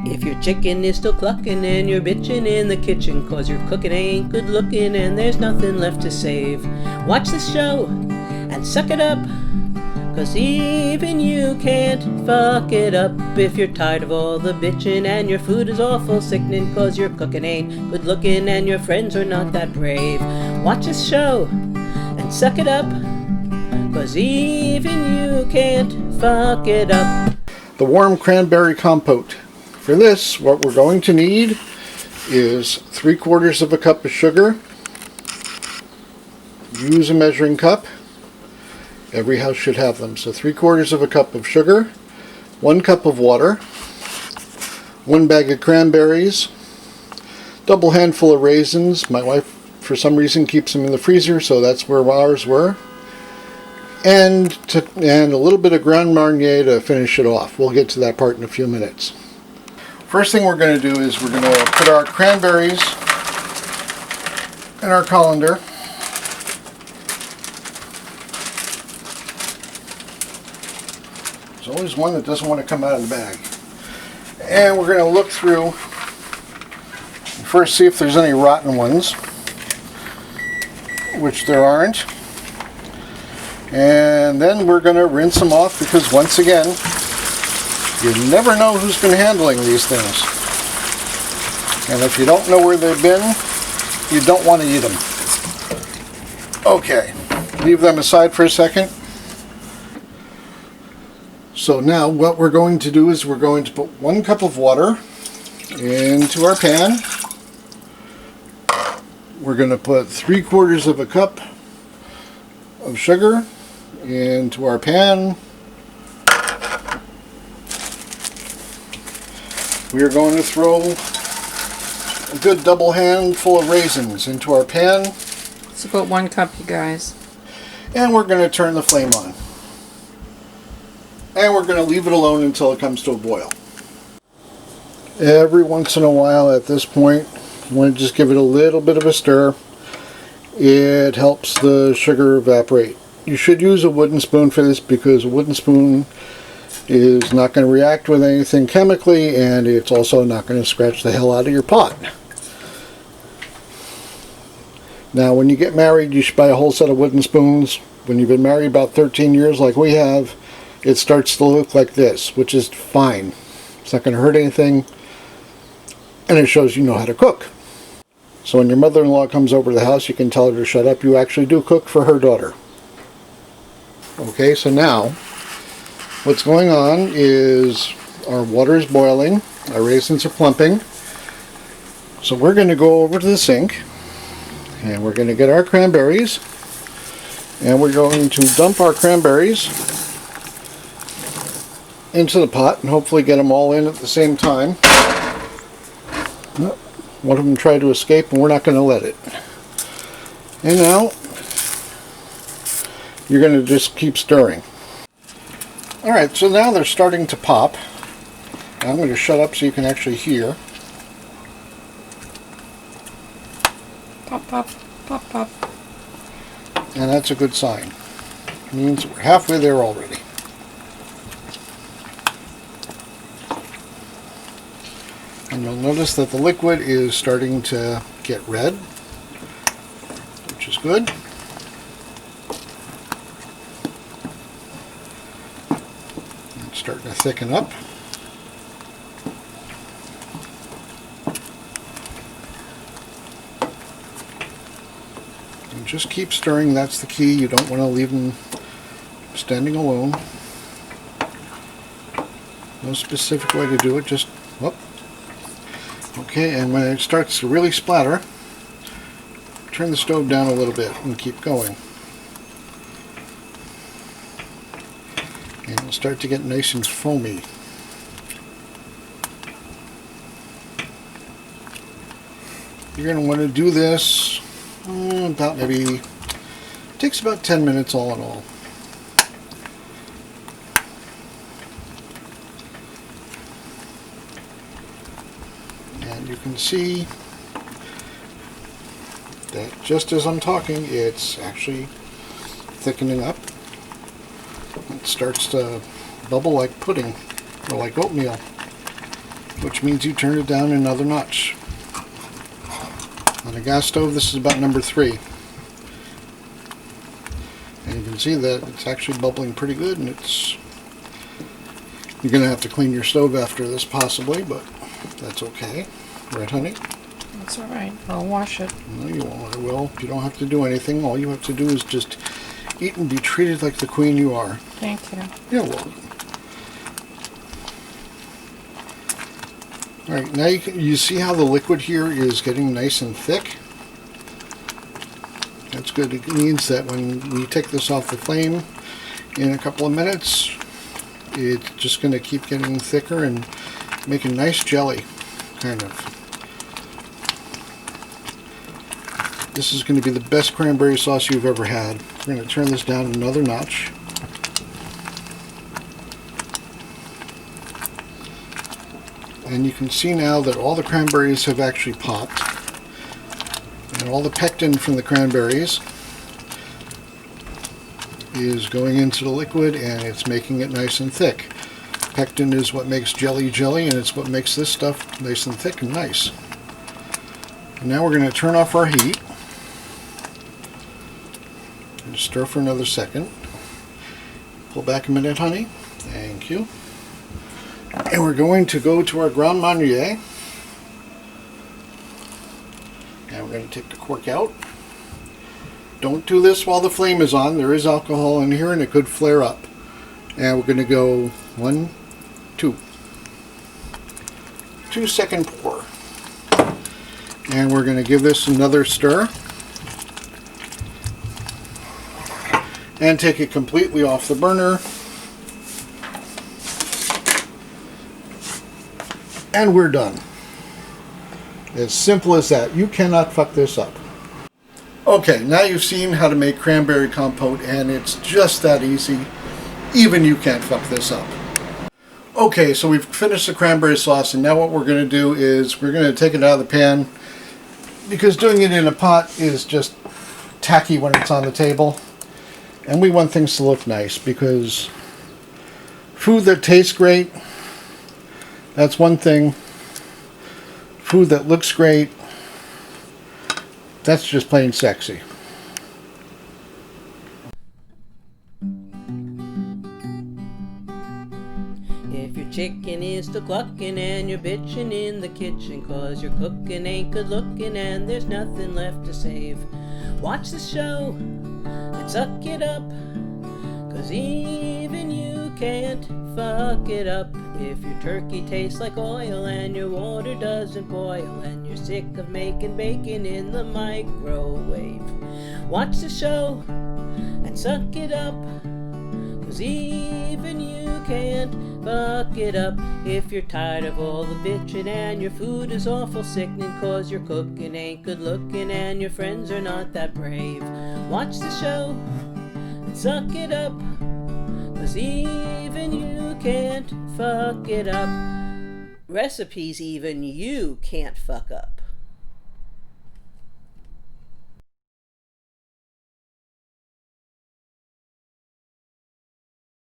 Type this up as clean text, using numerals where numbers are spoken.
If your chicken is still clucking and you're bitching in the kitchen 'cause your cooking ain't good looking and there's nothing left to save, watch this show and suck it up, 'cause even you can't fuck it up. If you're tired of all the bitching and your food is awful sickening 'cause your cooking ain't good looking and your friends are not that brave, watch this show and suck it up, 'cause even you can't fuck it up. The warm cranberry compote. For this, what we're going to need is 3/4 of a cup of sugar. Use a measuring cup. Every house should have them. So 3/4 of a cup of sugar, 1 cup of water, 1 bag of cranberries, double handful of raisins. My wife, for some reason, keeps them in the freezer, so that's where ours were. And a little bit of Grand Marnier to finish it off. We'll get to that part in a few minutes. First thing we're going to do is we're going to put our cranberries in our colander. There's always one that doesn't want to come out of the bag. And we're going to look through, first see if there's any rotten ones, which there aren't. And then we're going to rinse them off, because once again, you never know who's been handling these things. And if you don't know where they've been, you don't want to eat them. Okay, leave them aside for a second. So now what we're going to do is we're going to put 1 cup of water into our pan. We're going to put 3/4 of a cup of sugar into our pan. We are going to throw a good double handful of raisins into our pan. It's about 1 cup, you guys. And we're going to turn the flame on. And we're going to leave it alone until it comes to a boil. Every once in a while at this point, you want to just give it a little bit of a stir. It helps the sugar evaporate. You should use a wooden spoon for this, because a wooden spoon is not going to react with anything chemically, and it's also not going to scratch the hell out of your pot. Now, when you get married, you should buy a whole set of wooden spoons. When you've been married about 13 years like we have, it starts to look like this, which is fine. It's not going to hurt anything, and it shows you know how to cook. So when your mother-in-law comes over to the house, you can tell her to shut up. You actually do cook for her daughter. Okay, so now what's going on is our water is boiling, our raisins are plumping. So we're going to go over to the sink, and we're going to get our cranberries, and we're going to dump our cranberries into the pot and hopefully get them all in at the same time. One of them tried to escape, and we're not going to let it. And now you're going to just keep stirring. Alright, so now they're starting to pop. I'm going to shut up so you can actually hear. Pop, pop, pop, pop. And that's a good sign. It means we're halfway there already. And you'll notice that the liquid is starting to get red, which is good. It's starting to thicken up. And just keep stirring, that's the key. You don't want to leave them standing alone. No specific way to do it, just whoop. Okay, and when it starts to really splatter, turn the stove down a little bit and keep going. And it'll start to get nice and foamy. You're going to want to do this about maybe, takes about 10 minutes all in all. And you can see that just as I'm talking, it's actually thickening up. Let's starts to bubble like pudding or like oatmeal, which means you turn it down another notch. On a gas stove, this is about number 3. And you can see that it's actually bubbling pretty good, and you're going to have to clean your stove after this possibly, but that's okay. Right, honey? That's alright. I'll wash it. No, you won't. I will. You don't have to do anything. All you have to do is just eat and be treated like the queen you are. Thank you. You're welcome. Alright, now you see how the liquid here is getting nice and thick? That's good. It means that when we take this off the flame in a couple of minutes, it's just going to keep getting thicker and make a nice jelly, kind of. This is going to be the best cranberry sauce you've ever had. We're going to turn this down another notch. And you can see now that all the cranberries have actually popped. And all the pectin from the cranberries is going into the liquid, and it's making it nice and thick. Pectin is what makes jelly jelly, and it's what makes this stuff nice and thick and nice. And now we're going to turn off our heat. And stir for another second. Pull back a minute, honey. Thank you. And we're going to go to our Grand Marnier. And we're going to take the cork out. Don't do this while the flame is on. There is alcohol in here and it could flare up. And we're going to go 1, 2. 2-second pour. And we're going to give this another stir. And take it completely off the burner. And we're done. As simple as that. You cannot fuck this up. Okay, now you've seen how to make cranberry compote, and it's just that easy. Even you can't fuck this up. Okay, so we've finished the cranberry sauce, and now what we're going to do is we're going to take it out of the pan, because doing it in a pot is just tacky when it's on the table. And we want things to look nice, because food that tastes great, that's one thing. Food that looks great, that's just plain sexy. If your chicken is still clucking and you're bitching in the kitchen 'cause your cooking ain't good looking and there's nothing left to save, watch the show and suck it up, 'cause even you can't fuck it up. If your turkey tastes like oil and your water doesn't boil and you're sick of making bacon in the microwave, watch the show and suck it up, 'cause even you can't fuck it up. If you're tired of all the bitching and your food is awful sickening 'cause your cooking ain't good looking and your friends are not that brave, watch the show and suck it up, 'cause even you can't fuck it up. Recipes even you can't fuck up.